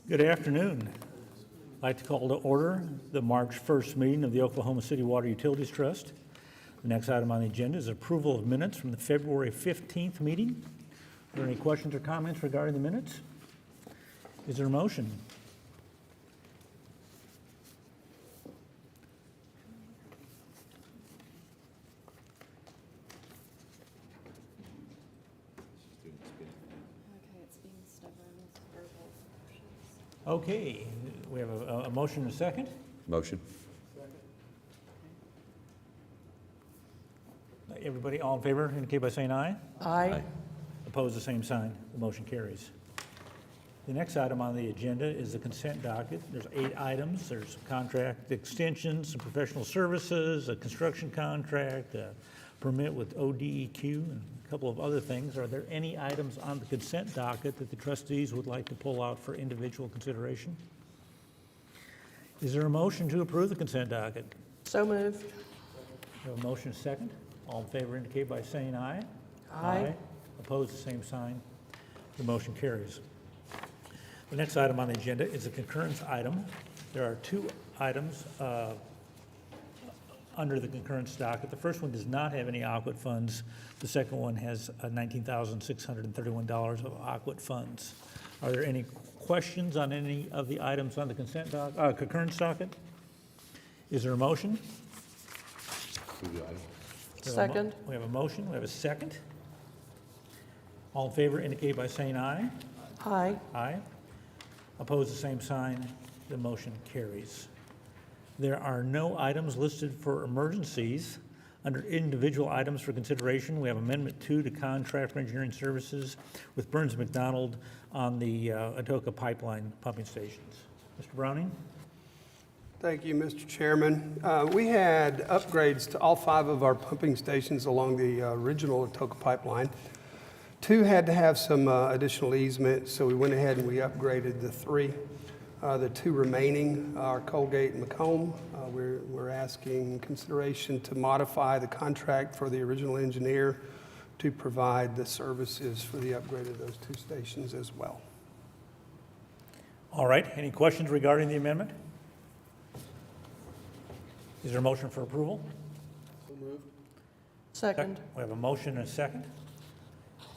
Good afternoon. I'd like to call to order the March 1st meeting of the Oklahoma City Water Utilities Trust. The next item on the agenda is approval of minutes from the February 15th meeting. Are there any questions or comments regarding the minutes? Is there a motion? Okay, we have a motion and a second. Motion. Everybody, all in favor, indicate by saying aye. Aye. Opposed, the same sign. The motion carries. The next item on the agenda is the consent docket. There's 8 items. There's contract extensions, some professional services, a construction contract, a permit with ODEQ, and a couple of other things. Are there any items on the consent docket that the trustees would like to pull out for individual consideration? Is there a motion to approve the consent docket? So moved. We have a motion and a second. All in favor indicate by saying aye. Aye. Opposed, the same sign. The motion carries. The next item on the agenda is a concurrence item. There are 2 items under the concurrence docket. The first one does not have any OCWUT funds. The second one has $19,631 of OCWUT funds. Are there any questions on any of the items on the concurrence docket? Is there a motion? Second. We have a motion. We have a second. All in favor indicate by saying aye. Aye. Aye. Opposed, the same sign. The motion carries. There are no items listed for emergencies. Under individual items for consideration, we have Amendment 2 to contract for engineering services with Burns McDonald on the Atoka pipeline pumping stations. Mr. Browning? Thank you, Mr. Chairman. We had upgrades to all 5 of our pumping stations along the original Atoka pipeline. 2 had to have some additional easement, so we went ahead and we upgraded the 3. The 2 remaining are Colgate and Macomb. We're asking consideration to modify the contract for the original engineer to provide the services for the upgrade of those 2 stations as well. All right. Any questions regarding the amendment? Is there a motion for approval? Second. We have a motion and a second.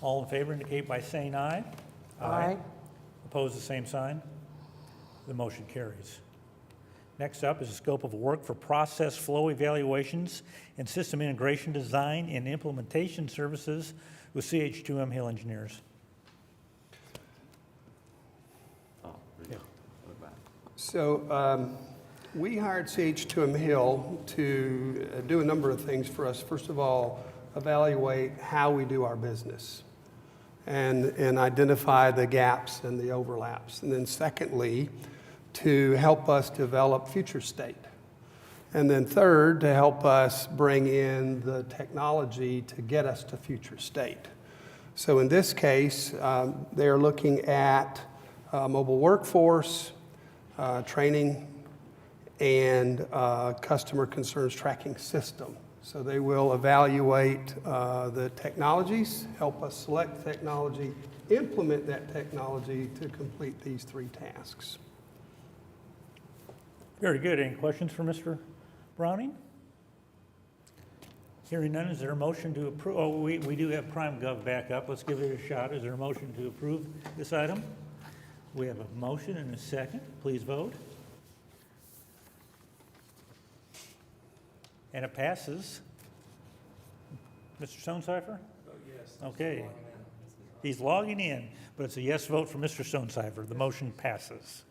All in favor indicate by saying aye. Aye. Opposed, the same sign. The motion carries. Next up is the scope of work for process flow evaluations and system integration design and implementation services with CH2M Hill Engineers. So we hired CH2M Hill to do a number of things for us. First of all, evaluate how we do our business and identify the gaps and the overlaps. And then secondly, to help us develop future state. And then third, to help us bring in the technology to get us to future state. So in this case, they're looking at mobile workforce, training, and customer concerns tracking system. So they will evaluate the technologies, help us select technology, implement that technology to complete these 3 tasks. Very good. Any questions for Mr. Browning? Hearing none, is there a motion to approve? Oh, we do have PrimeGov back up. Let's give it a shot. Is there a motion to approve this item? We have a motion and a second. Please vote. And it passes. Mr. Stonecipher? Yes. Okay. He's logging in, but it's a yes vote for Mr. Stonecipher. The motion passes.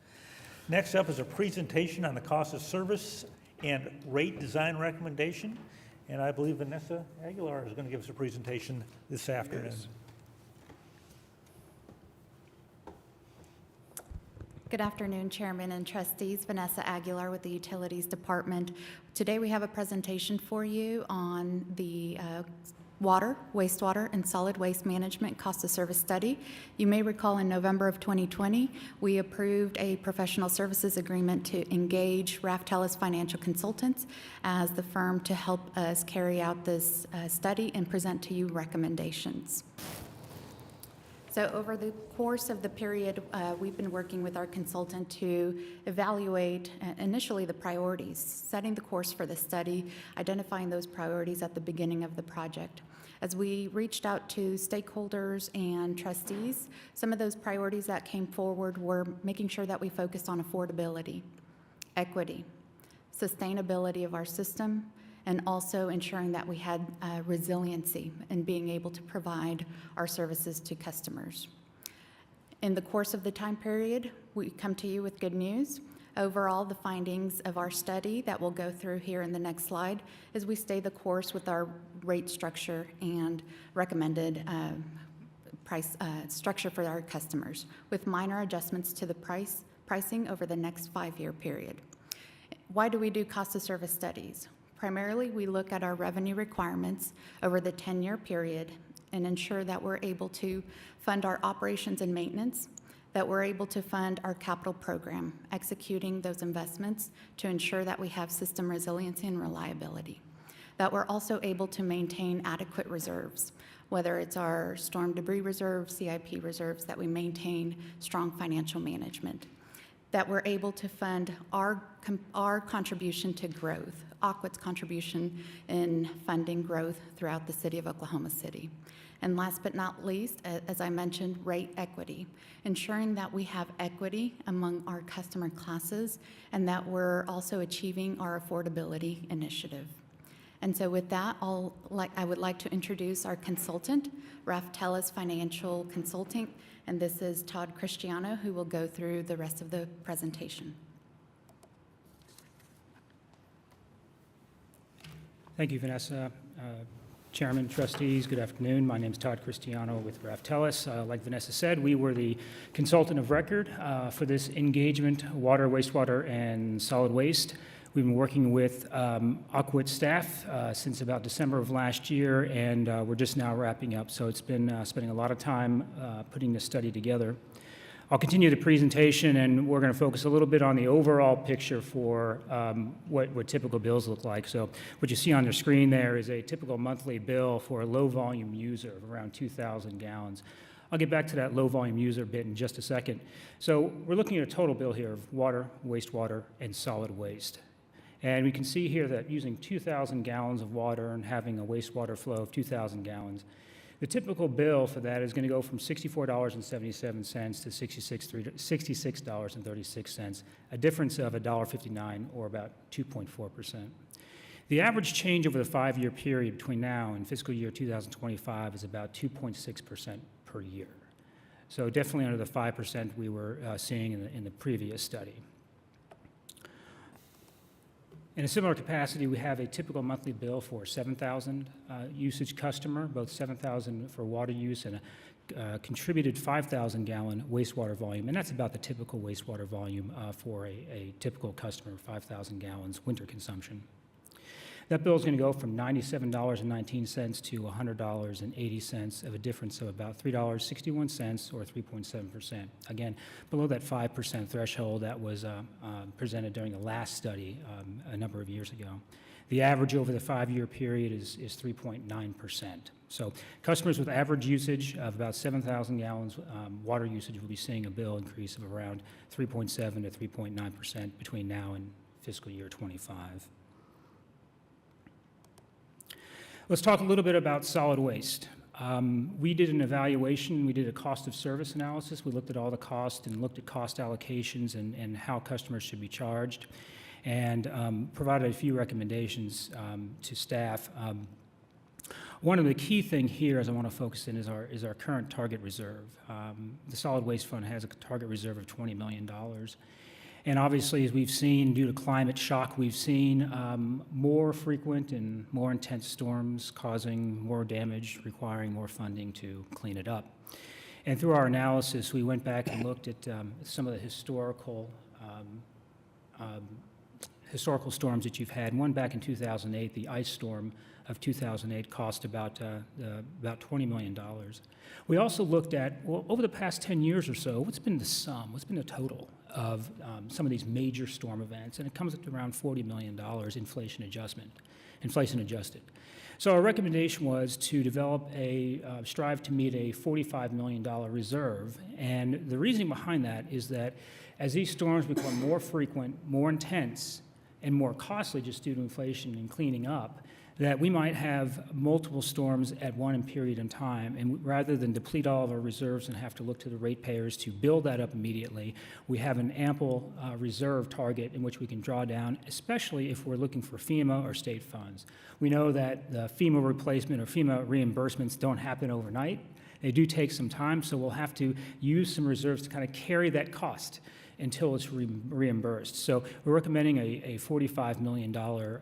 Next up is a presentation on the cost of service and rate design recommendation. And I believe Vanessa Aguilar is going to give us a presentation this afternoon. Yes. Good afternoon, Chairman and Trustees. Vanessa Aguilar with the Utilities Department. Today we have a presentation for you on the water, wastewater, and solid waste management cost of service study. You may recall in November of 2020, we approved a professional services agreement to engage Raftellus Financial Consultants as the firm to help us carry out this study and present to you recommendations. So over the course of the period, we've been working with our consultant to evaluate initially the priorities, setting the course for the study, identifying those priorities at the beginning of the project. As we reached out to stakeholders and trustees, some of those priorities that came forward were making sure that we focused on affordability, equity, sustainability of our system, and also ensuring that we had resiliency in being able to provide our services to customers. In the course of the time period, we come to you with good news. Overall, the findings of our study that we'll go through here in the next slide is we stay the course with our rate structure and recommended price structure for our customers, with minor adjustments to the pricing over the next 5-year period. Why do we do cost of service studies? Primarily, we look at our revenue requirements over the 10-year period and ensure that we're able to fund our operations and maintenance, that we're able to fund our capital program, executing those investments to ensure that we have system resiliency and reliability, that we're also able to maintain adequate reserves, whether it's our storm debris reserve, CIP reserves, that we maintain strong financial management, that we're able to fund our contribution to growth, OCWUT's contribution in funding growth throughout the city of Oklahoma City. And last but not least, as I mentioned, rate equity, ensuring that we have equity among our customer classes and that we're also achieving our affordability initiative. And so with that, I would like to introduce our consultant, Raftellus Financial Consulting, and this is Todd Cristiano, who will go through the rest of the presentation. Thank you, Vanessa. Chairman, trustees, good afternoon. My name is Todd Cristiano with Raftellus. Like Vanessa said, we were the consultant of record for this engagement, water, wastewater, and solid waste. We've been working with OCWUT staff since about December of last year, and we're just now wrapping up. So it's been spending a lot of time putting this study together. I'll continue the presentation, and we're going to focus a little bit on the overall picture for what typical bills look like. So what you see on the screen there is a typical monthly bill for a low-volume user of around 2,000 gallons. I'll get back to that low-volume user bit in just a second. So we're looking at a total bill here of water, wastewater, and solid waste. And we can see here that using 2,000 gallons of water and having a wastewater flow of 2,000 gallons, the typical bill for that is going to go from $64.77 to $66.36, a difference of $1.59, or about 2.4%. The average change over the 5-year period between now and fiscal year 2025 is about 2.6% per year. So definitely under the 5% we were seeing in the previous study. In a similar capacity, we have a typical monthly bill for 7,000 usage customer, both 7,000 for water use and a contributed 5,000 gallon wastewater volume, and that's about the typical wastewater volume for a typical customer, 5,000 gallons winter consumption. That bill is going to go from $97.19 to $100.80, of a difference of about $3.61, or 3.7%. Again, below that 5% threshold that was presented during the last study a number of years ago. The average over the 5-year period is 3.9%. So customers with average usage of about 7,000 gallons water usage will be seeing a bill increase of around 3.7 to 3.9% between now and fiscal year 25. Let's talk a little bit about solid waste. We did an evaluation. We did a cost of service analysis. We looked at all the costs and looked at cost allocations and how customers should be charged, and provided a few recommendations to staff. One of the key thing here, as I want to focus in, is our current target reserve. The Solid Waste Fund has a target reserve of $20 million. And obviously, as we've seen, due to climate shock, we've seen more frequent and more intense storms causing more damage, requiring more funding to clean it up. And through our analysis, we went back and looked at some of the historical historical storms that you've had. One back in 2008, the ice storm of 2008 cost about $20 million. We also looked at, well, over the past 10 years or so, what's been the sum, what's been the total of some of these major storm events, and it comes up to around $40 million inflation adjusted. So our recommendation was to develop strive to meet a $45 million reserve, and the reasoning behind that is that as these storms become more frequent, more intense, and more costly just due to inflation and cleaning up, that we might have multiple storms at one period in time, and rather than deplete all of our reserves and have to look to the ratepayers to build that up immediately, we have an ample reserve target in which we can draw down, especially if we're looking for FEMA or state funds. We know that the FEMA replacement or FEMA reimbursements don't happen overnight. They do take some time, so we'll have to use some reserves to kind of carry that cost until it's reimbursed. So we're recommending a $45 million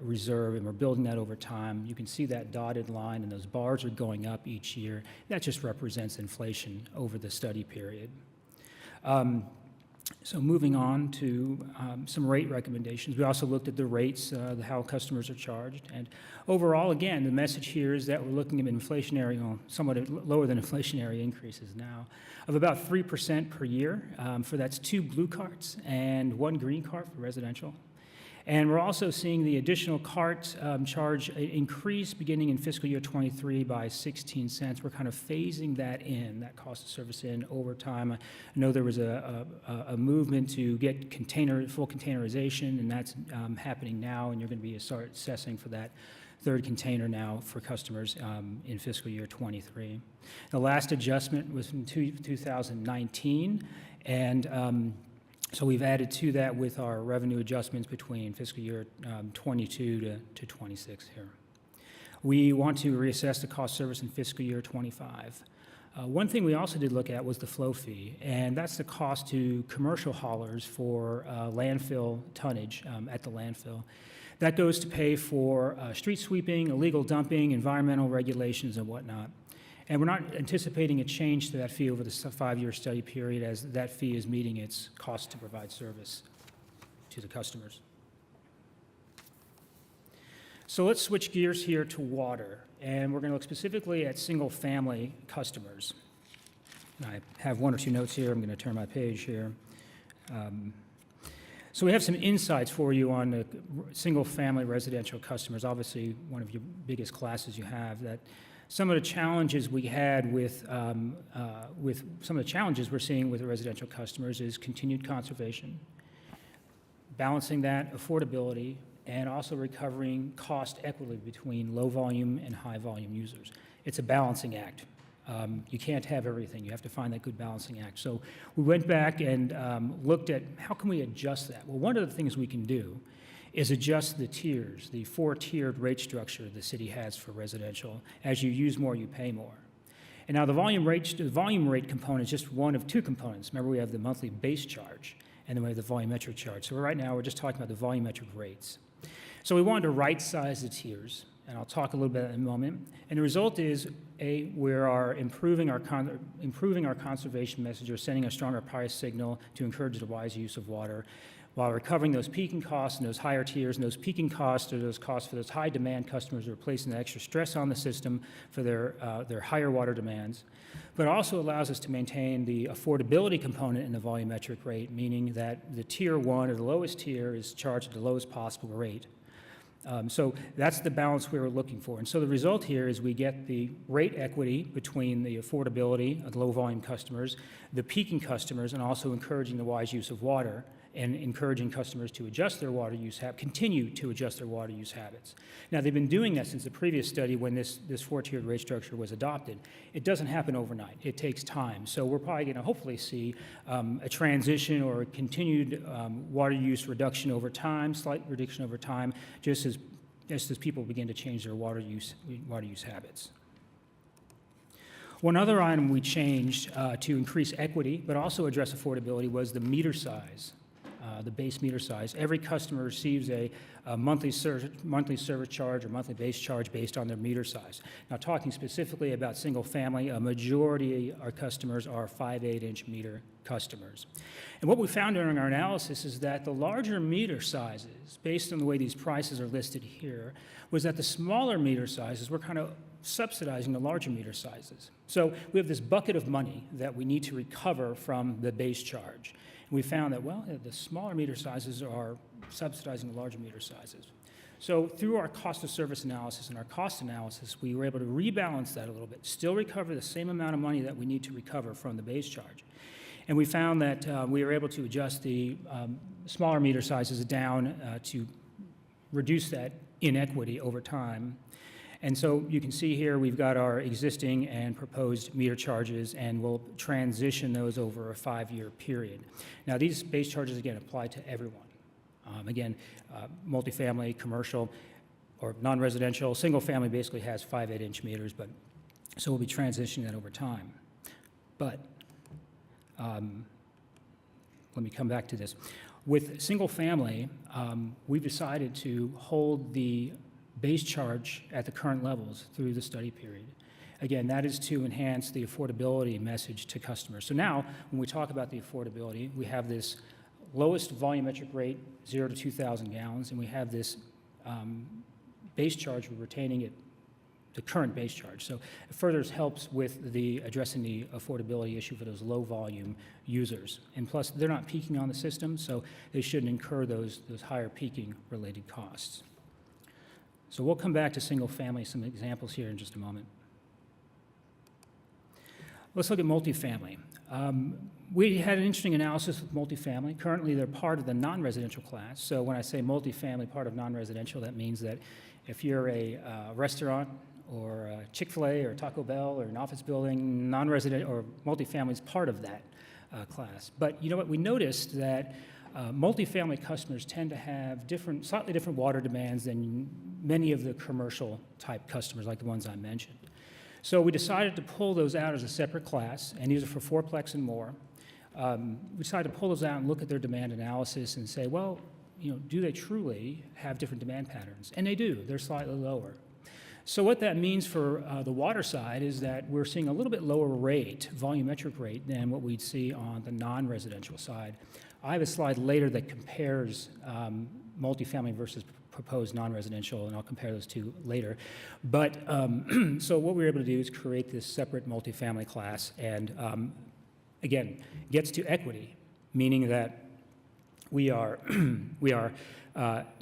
reserve, and we're building that over time. You can see that dotted line, and those bars are going up each year. That just represents inflation over the study period. So moving on to some rate recommendations. We also looked at the rates, how customers are charged. And overall, again, the message here is that we're looking at inflationary, somewhat lower than inflationary increases now, of about 3% per year. For that's 2 blue carts and 1 green cart for residential. And we're also seeing the additional cart charge increase beginning in fiscal year 23 by 16 cents. We're kind of phasing that in, that cost of service in over time. I know there was a movement to get full containerization, and that's happening now, and you're going to start assessing for that 3rd container now for customers in fiscal year 23. The last adjustment was in 2019, and so we've added to that with our revenue adjustments between fiscal year 22 to 26 here. We want to reassess the cost service in fiscal year 25. One thing we also did look at was the flow fee, and that's the cost to commercial haulers for landfill tonnage at the landfill. That goes to pay for street sweeping, illegal dumping, environmental regulations, and whatnot. And we're not anticipating a change to that fee over the 5-year study period, as that fee is meeting its cost to provide service to the customers. So let's switch gears here to water, and we're going to look specifically at single-family customers. I have 1 or 2 notes here. I'm going to turn my page here. So we have some insights for you on the single-family residential customers, obviously one of your biggest classes you have, that some of the challenges we had with some of the challenges we're seeing with the residential customers is continued conservation, balancing that affordability, and also recovering cost equity between low volume and high volume users. It's a balancing act. You can't have everything. You have to find that good balancing act. So we went back and looked at how can we adjust that. Well, one of the things we can do is adjust the tiers, the 4-tiered rate structure the city has for residential. As you use more, you pay more. And now the volume rate component is just one of 2 components. Remember, we have the monthly base charge, and then we have the volumetric charge. So right now, we're just talking about the volumetric rates. So we wanted to right-size the tiers, and I'll talk a little bit in a moment. And the result is, we are improving our conservation message, or sending a stronger price signal to encourage the wise use of water, while recovering those peaking costs and those higher tiers. And those peaking costs are those costs for those high-demand customers who are placing the extra stress on the system for their higher water demands. But it also allows us to maintain the affordability component in the volumetric rate, meaning that the tier 1, or the lowest tier, is charged at the lowest possible rate. So that's the balance we were looking for. And so the result here is we get the rate equity between the affordability of the low-volume customers, the peaking customers, and also encouraging the wise use of water, and encouraging customers to adjust their water use continue to adjust their water use habits. Now, they've been doing that since the previous study when this 4-tiered rate structure was adopted. It doesn't happen overnight. It takes time. So we're probably going to hopefully see a transition or a continued water use reduction over time, slight reduction over time, just as people begin to change their water use habits. One other item we changed to increase equity, but also address affordability, was the meter size. The base meter size. Every customer receives a a monthly service charge or monthly base charge based on their meter size. Now, talking specifically about single family, a majority of our customers are 5/8-inch meter customers. And what we found during our analysis is that the larger meter sizes, based on the way these prices are listed here, was that the smaller meter sizes were kind of subsidizing the larger meter sizes. So we have this bucket of money that we need to recover from the base charge. And we found that, well, the smaller meter sizes are subsidizing the larger meter sizes. So through our cost of service analysis and our cost analysis, we were able to rebalance that a little bit, still recover the same amount of money that we need to recover from the base charge. And we found that we were able to adjust the smaller meter sizes down to reduce that inequity over time. And so you can see here we've got our existing and proposed meter charges, and we'll transition those over a 5-year period. Now, these base charges, again, apply to everyone. Multifamily, commercial, or non-residential. Single family basically has 5/8-inch meters, but so we'll be transitioning that over time. But let me come back to this. With single family, we've decided to hold the base charge at the current levels through the study period. Again, that is to enhance the affordability message to customers. So now, when we talk about the affordability, we have this lowest volumetric rate, 0 to 2,000 gallons, and we have this base charge, we're retaining it, the current base charge. So it further helps with the addressing the affordability issue for those low volume users. And plus, they're not peaking on the system, so they shouldn't incur those higher peaking related costs. So we'll come back to single family, some examples here in just a moment. Let's look at multifamily. We had an interesting analysis with multifamily. Currently, they're part of the non-residential class. So when I say multifamily, part of non-residential, that means that if you're a restaurant or a Chick-fil-A or Taco Bell or an office building, non-resident or multifamily is part of that class. But you know what? We noticed that multifamily customers tend to have slightly different water demands than many of the commercial type customers, like the ones I mentioned. So we decided to pull those out as a separate class, and these are for fourplex and more. We decided to pull those out and look at their demand analysis and say, well, do they truly have different demand patterns? And they do. They're slightly lower. So what that means for the water side is that we're seeing a little bit lower rate, volumetric rate, than what we'd see on the non-residential side. I have a slide later that compares multifamily versus proposed non-residential, and I'll compare those two later. But so what we were able to do is create this separate multifamily class, and again, gets to equity, meaning that we are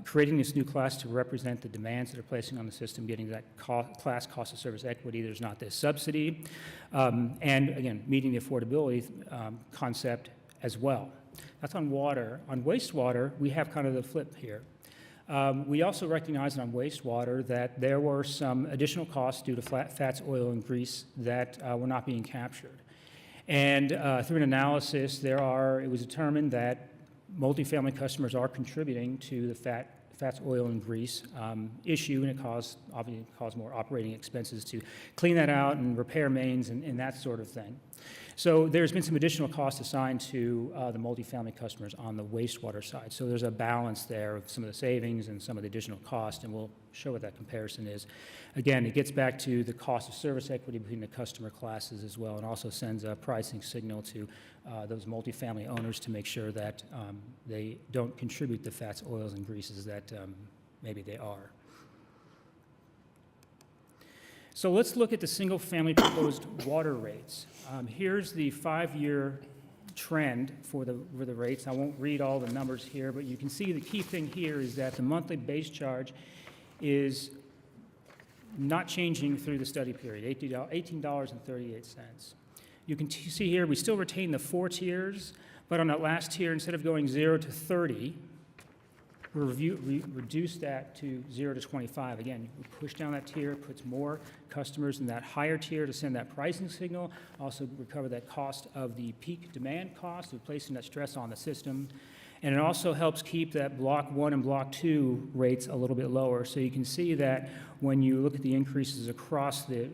creating this new class to represent the demands that are placing on the system, getting that class cost of service equity. There's not this subsidy, and again, meeting the affordability concept as well. That's on water. On wastewater, we have kind of the flip here. We also recognized on wastewater that there were some additional costs due to fats, oil, and grease that were not being captured. And through an analysis, it was determined that multifamily customers are contributing to the fats, oil, and grease issue, and it obviously caused more operating expenses to clean that out and repair mains and that sort of thing. So there's been some additional costs assigned to the multifamily customers on the wastewater side. So there's a balance there of some of the savings and some of the additional cost, and we'll show what that comparison is. Again, it gets back to the cost of service equity between the customer classes as well, and also sends a pricing signal to those multifamily owners to make sure that they don't contribute the fats, oils, and greases that maybe they are. So let's look at the single-family proposed water rates. Here's the 5-year trend for the rates. I won't read all the numbers here, but you can see the key thing here is that the monthly base charge is not changing through the study period, $18.38. You can see here we still retain the 4 tiers, but on that last tier, instead of going 0 to 30, we reduce that to 0 to 25. Again, we push down that tier, puts more customers in that higher tier to send that pricing signal, also recover that cost of the peak demand cost of placing that stress on the system. And it also helps keep that Block 1 and Block 2 rates a little bit lower. So you can see that when you look at the increases across the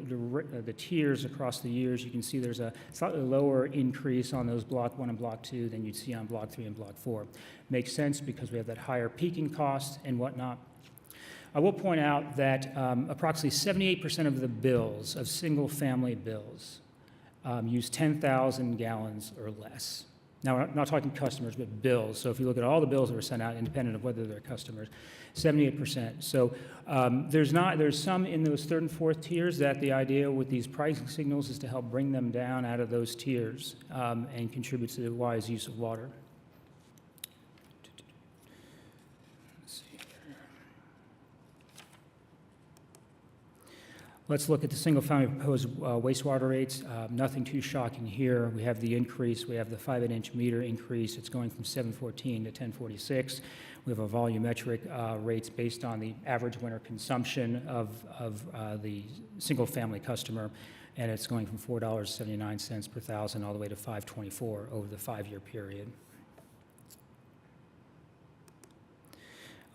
tiers across the years, you can see there's a slightly lower increase on those Block 1 and Block 2 than you'd see on Block 3 and Block 4. Makes sense because we have that higher peaking cost and whatnot. I will point out that approximately 78% of the bills, of single-family bills, use 10,000 gallons or less. Now, we're not talking customers, but bills. So if you look at all the bills that were sent out, independent of whether they're customers, 78%. So there's some in those third and fourth tiers that the idea with these pricing signals is to help bring them down out of those tiers and contribute to the wise use of water. Let's look at the single-family proposed wastewater rates. Nothing too shocking here. We have the increase. We have the 5/8-inch meter increase. It's going from 714 to 1046. We have a volumetric rates based on the average winter consumption of the single-family customer, and it's going from $4.79 per thousand all the way to $5.24 over the 5-year period.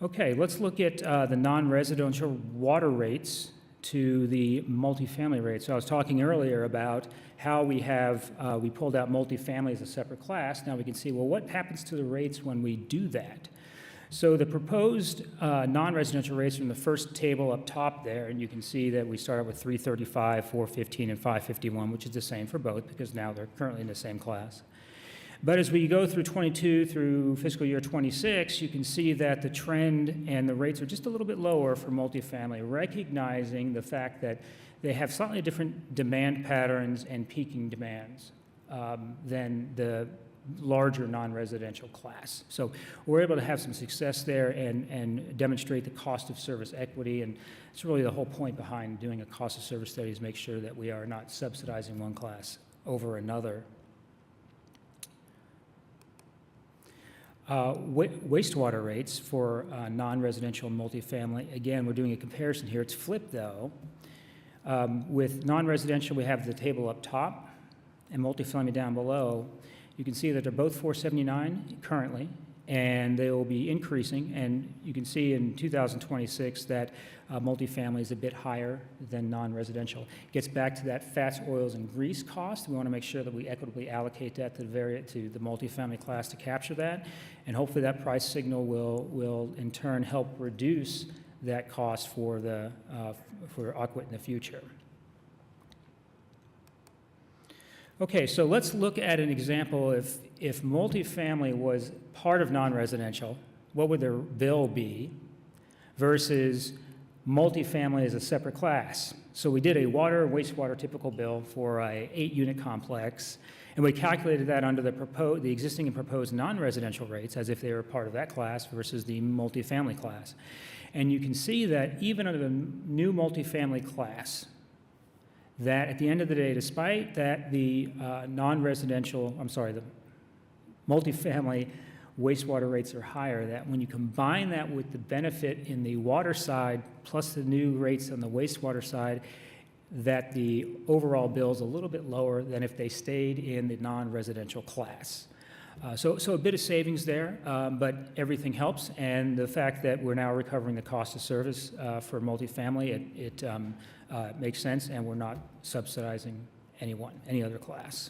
Okay, let's look at the non-residential water rates to the multifamily rates. So I was talking earlier about how we pulled out multifamily as a separate class. Now we can see, well, what happens to the rates when we do that? So the proposed non-residential rates are in the first table up top there, and you can see that we start out with 335, 415, and 551, which is the same for both because now they're currently in the same class. But as we go through 22 through fiscal year 26, you can see that the trend and the rates are just a little bit lower for multifamily, recognizing the fact that they have slightly different demand patterns and peaking demands than the larger non-residential class. So we're able to have some success there and demonstrate the cost of service equity, and it's really the whole point behind doing a cost of service study is make sure that we are not subsidizing one class over another. Wastewater rates for non-residential multifamily. Again, we're doing a comparison here. It's flipped, though. With non-residential, we have the table up top and multifamily down below. You can see that they're both $4.79 currently, and they will be increasing. And you can see in 2026 that multifamily is a bit higher than non-residential. Gets back to that fats, oils, and grease cost. We want to make sure that we equitably allocate that to the multifamily class to capture that. And hopefully that price signal will in turn help reduce that cost for OCWUT in the future. Okay, so let's look at an example. If multifamily was part of non-residential, what would their bill be versus multifamily as a separate class? So we did a water and wastewater typical bill for a 8-unit complex, and we calculated that under the existing and proposed non-residential rates as if they were part of that class versus the multifamily class. And you can see that even under the new multifamily class, that at the end of the day, despite that the the multifamily wastewater rates are higher, that when you combine that with the benefit in the water side plus the new rates on the wastewater side, that the overall bill is a little bit lower than if they stayed in the non-residential class. So a bit of savings there, but everything helps, and the fact that we're now recovering the cost of service for multifamily, it makes sense, and we're not subsidizing any other class.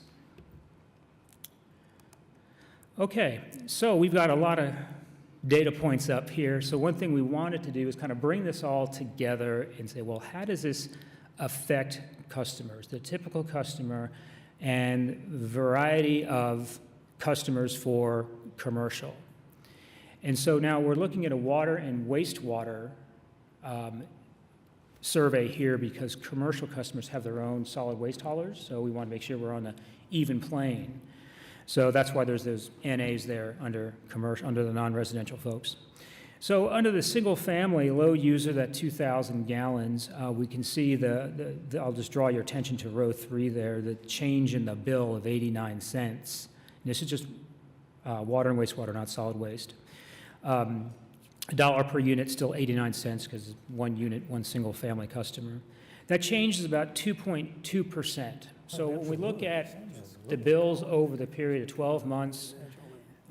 Okay, so we've got a lot of data points up here. So one thing we wanted to do is kind of bring this all together and say, well, how does this affect customers, the typical customer, and variety of customers for commercial? And so now we're looking at a water and wastewater survey here because commercial customers have their own solid waste haulers, so we want to make sure we're on an even plane. So that's why there's those NAs there under the non-residential folks. So under the single-family low user, that 2,000 gallons, we can see I'll just draw your attention to row 3 there, the change in the bill of 89 cents. And this is just water and wastewater, not solid waste. $1 per unit, still 89 cents because one unit, one single-family customer. That change is about 2.2%. So when we look at the bills over the period of 12 months,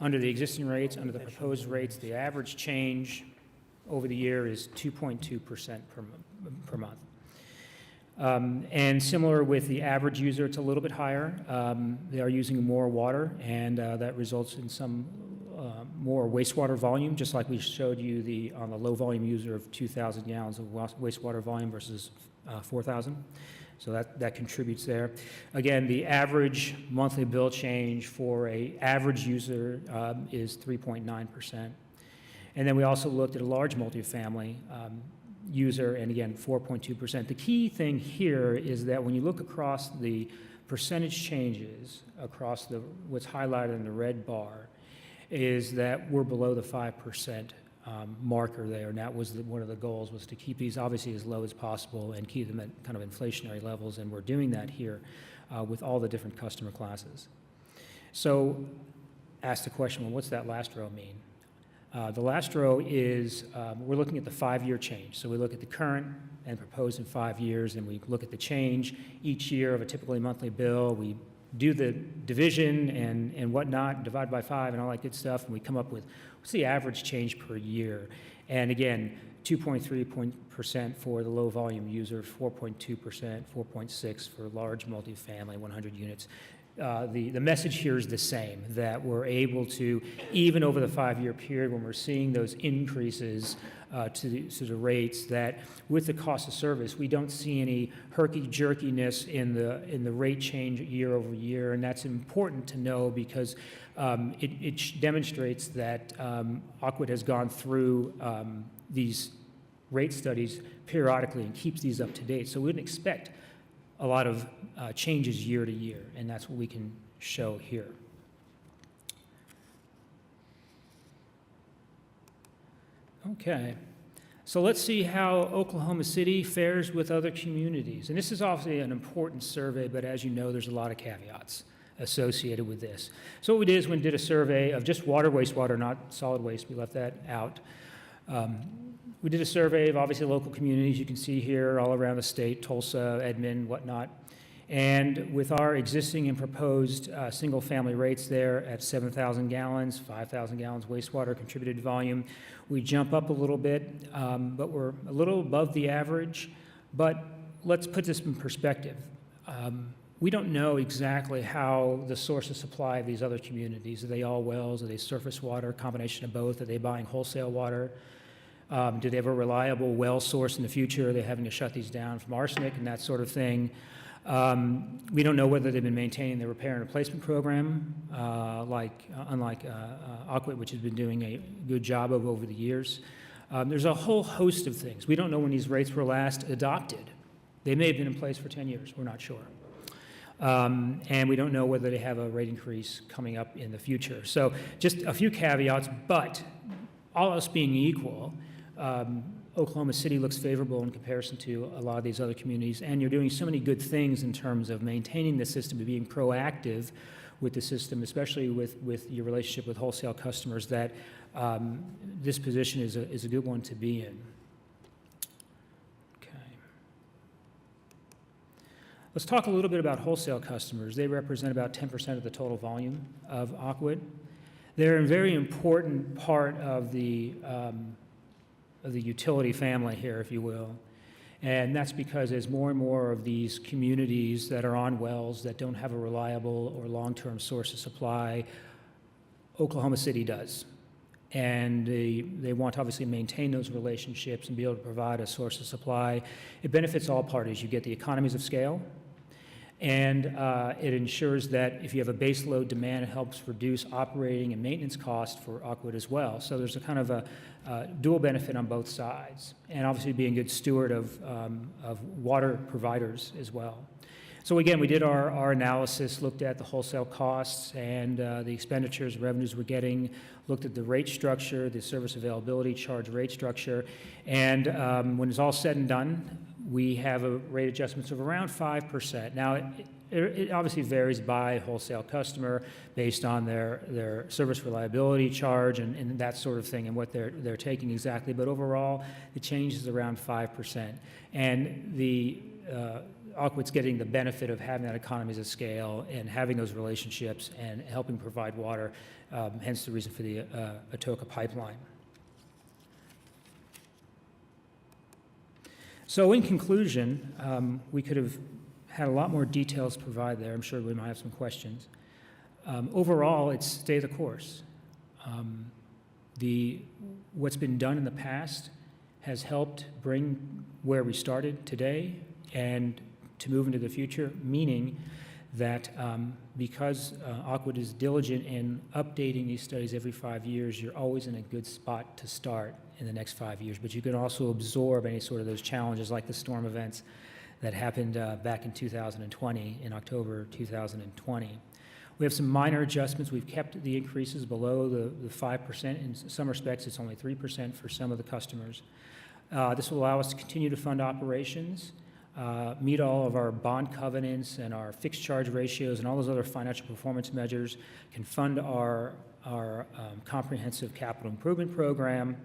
Under the existing rates, under the proposed rates, the average change over the year is 2.2% per month. And similar with the average user, it's a little bit higher. They are using more water, and that results in some more wastewater volume, just like we showed you on the low volume user of 2,000 gallons of wastewater volume versus 4,000. So that contributes there. Again, the average monthly bill change for an average user is 3.9%. And then we also looked at a large multifamily user, and again, 4.2%. The key thing here is that when you look across the percentage changes across what's highlighted in the red bar, is that we're below the 5% marker there, and that was one of the goals, was to keep these obviously as low as possible and keep them at kind of inflationary levels, and we're doing that here with all the different customer classes. So ask the question, well, what's that last row mean? The last row is, we're looking at the 5-year change. So we look at the current and proposed in 5 years, and we look at the change each year of a typically monthly bill. We do the division and whatnot, divide by 5 and all that good stuff, and we come up with what's the average change per year. And again, 2.3% for the low volume user, 4.2%, 4.6% for large multifamily, 100 units. The message here is the same, that we're able to, even over the 5-year period when we're seeing those increases to the rates, that with the cost of service, we don't see any herky-jerkiness in the rate change year over year, and that's important to know because it demonstrates that OCWUT has gone through these rate studies periodically and keeps these up to date. So we wouldn't expect a lot of changes year to year, and that's what we can show here. Okay, so let's see how Oklahoma City fares with other communities. And this is obviously an important survey, but as you know, there's a lot of caveats associated with this. So what we did is we did a survey of just water, wastewater, not solid waste. We left that out. We did a survey of obviously local communities you can see here all around the state, Tulsa, Edmond, whatnot. And with our existing and proposed single-family rates there at 7,000 gallons, 5,000 gallons wastewater contributed volume, we jump up a little bit, but we're a little above the average. But let's put this in perspective. We don't know exactly how the source of supply of these other communities, are they all wells, are they surface water, combination of both, are they buying wholesale water? Do they have a reliable well source in the future? Are they having to shut these down from arsenic and that sort of thing? We don't know whether they've been maintaining their repair and replacement program, unlike OCWUT, which has been doing a good job of over the years. There's a whole host of things. We don't know when these rates were last adopted. They may have been in place for 10 years. We're not sure. And we don't know whether they have a rate increase coming up in the future. So just a few caveats, but all else being equal, Oklahoma City looks favorable in comparison to a lot of these other communities, and you're doing so many good things in terms of maintaining the system and being proactive with the system, especially with your relationship with wholesale customers, that this position is a good one to be in. Okay. Let's talk a little bit about wholesale customers. They represent about 10% of the total volume of OCWUT. They're a very important part of the utility family here, if you will. And that's because as more and more of these communities that are on wells that don't have a reliable or long-term source of supply, Oklahoma City does. And they want to obviously maintain those relationships and be able to provide a source of supply. It benefits all parties. You get the economies of scale, and it ensures that if you have a base load demand, it helps reduce operating and maintenance costs for OCWUT as well. So there's a kind of a dual benefit on both sides, and obviously being a good steward of water providers as well. So again, we did our analysis, looked at the wholesale costs and the expenditures, revenues we're getting, looked at the rate structure, the service availability charge rate structure, and when it's all said and done, we have a rate adjustments of around 5%. Now, it obviously varies by wholesale customer based on their service reliability charge and that sort of thing and what they're taking exactly. But overall, the change is around 5%. And the OCWUT's getting the benefit of having that economies of scale and having those relationships and helping provide water, hence the reason for the Atoka pipeline. So in conclusion, we could have had a lot more details provided there. I'm sure we might have some questions. Overall, it's stay the course. What's been done in the past has helped bring where we started today and to move into the future, meaning that because OCWUT is diligent in updating these studies every 5 years, you're always in a good spot to start in the next 5 years. But you can also absorb any sort of those challenges like the storm events that happened back in 2020, in October 2020. We have some minor adjustments. We've kept the increases below the 5%. In some respects, it's only 3% for some of the customers. This will allow us to continue to fund operations, meet all of our bond covenants and our fixed charge ratios and all those other financial performance measures, can fund our comprehensive capital improvement program,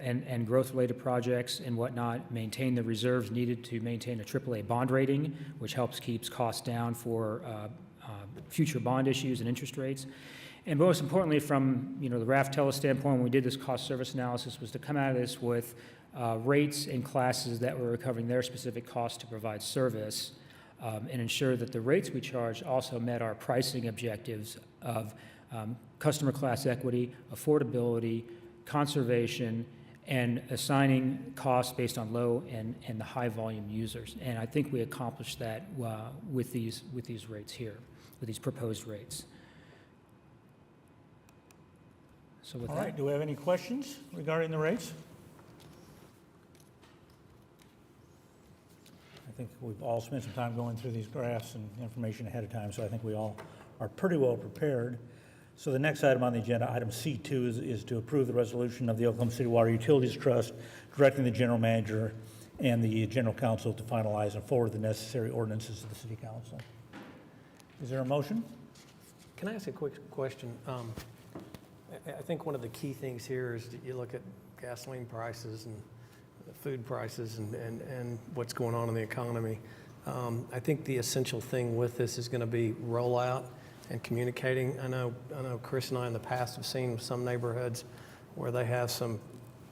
and growth-related projects and whatnot, maintain the reserves needed to maintain a AAA bond rating, which helps keeps costs down for future bond issues and interest rates. And most importantly, from the Raftella standpoint, when we did this cost service analysis, was to come out of this with rates and classes that were recovering their specific costs to provide service, and ensure that the rates we charged also met our pricing objectives of customer class equity, affordability, conservation, and assigning costs based on low and the high volume users. And I think we accomplished that with these rates here, with these proposed rates. So with All that, right, do we have any questions regarding the rates? I think we've all spent some time going through these graphs and information ahead of time, so I think we all are pretty well prepared. So the next item on the agenda, item C2, is to approve the resolution of the Oklahoma City Water Utilities Trust directing the general manager and the general counsel to finalize and forward the necessary ordinances to the city council. Is there a motion? Can I ask a quick question? I think one of the key things here is that you look at gasoline prices and food prices and what's going on in the economy. I think the essential thing with this is going to be rollout and communicating. I know Chris and I in the past have seen some neighborhoods where they have some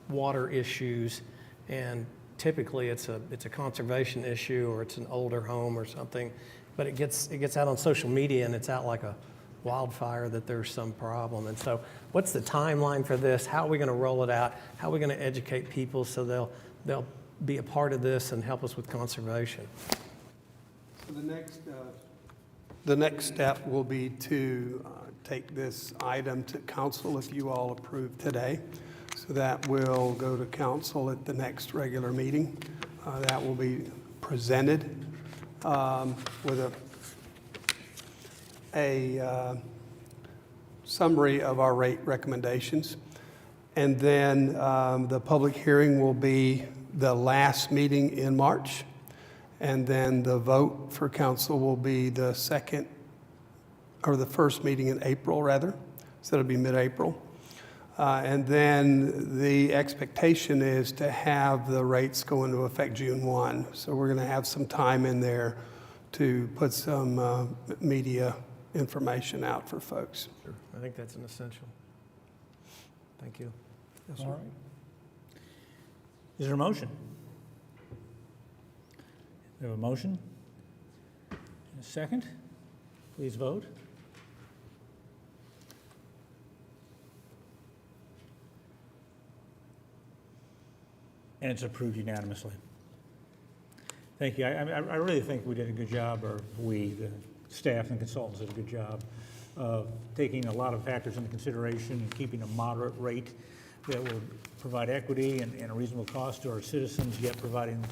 water issues, and typically it's a conservation issue or it's an older home or something, but it gets out on social media and it's out like a wildfire that there's some problem. And so what's the timeline for this? How are we going to roll it out? How are we going to educate people so they'll be a part of this and help us with conservation? So the next step will be to take this item to council if you all approve today. So that will go to council at the next regular meeting. That will be presented with a summary of our rate recommendations. And then the public hearing will be the last meeting in March. And then the vote for council will be the first meeting in April, rather. So it'll be mid-April. And then the expectation is to have the rates go into effect June 1. So we're going to have some time in there to put some media information out for folks. Sure. I think that's an essential. Thank you. Yes, All sir. right. Is there a motion? We have a motion. And a second. Please vote. And it's approved unanimously. Thank you. I really think we did a good job, or we, the staff and consultants, did a good job of taking a lot of factors into consideration and keeping a moderate rate that will provide equity and a reasonable cost to our citizens, yet providing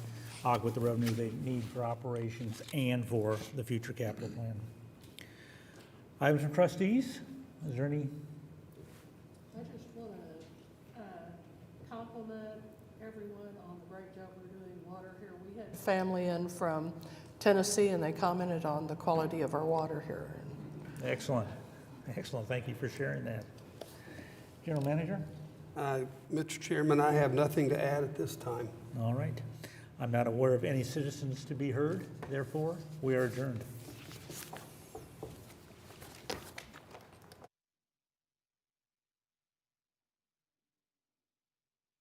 OCWUT the revenue they need for operations and for the future capital plan. Items from trustees, is there any? I just want to compliment everyone on the great job we're doing water here. We had family in from Tennessee, and they commented on the quality of our water here. Excellent. Excellent. Thank you for sharing that. General Manager? Mr. Chairman, I have nothing to add at this time. All right. I'm not aware of any citizens to be heard, therefore, we are adjourned.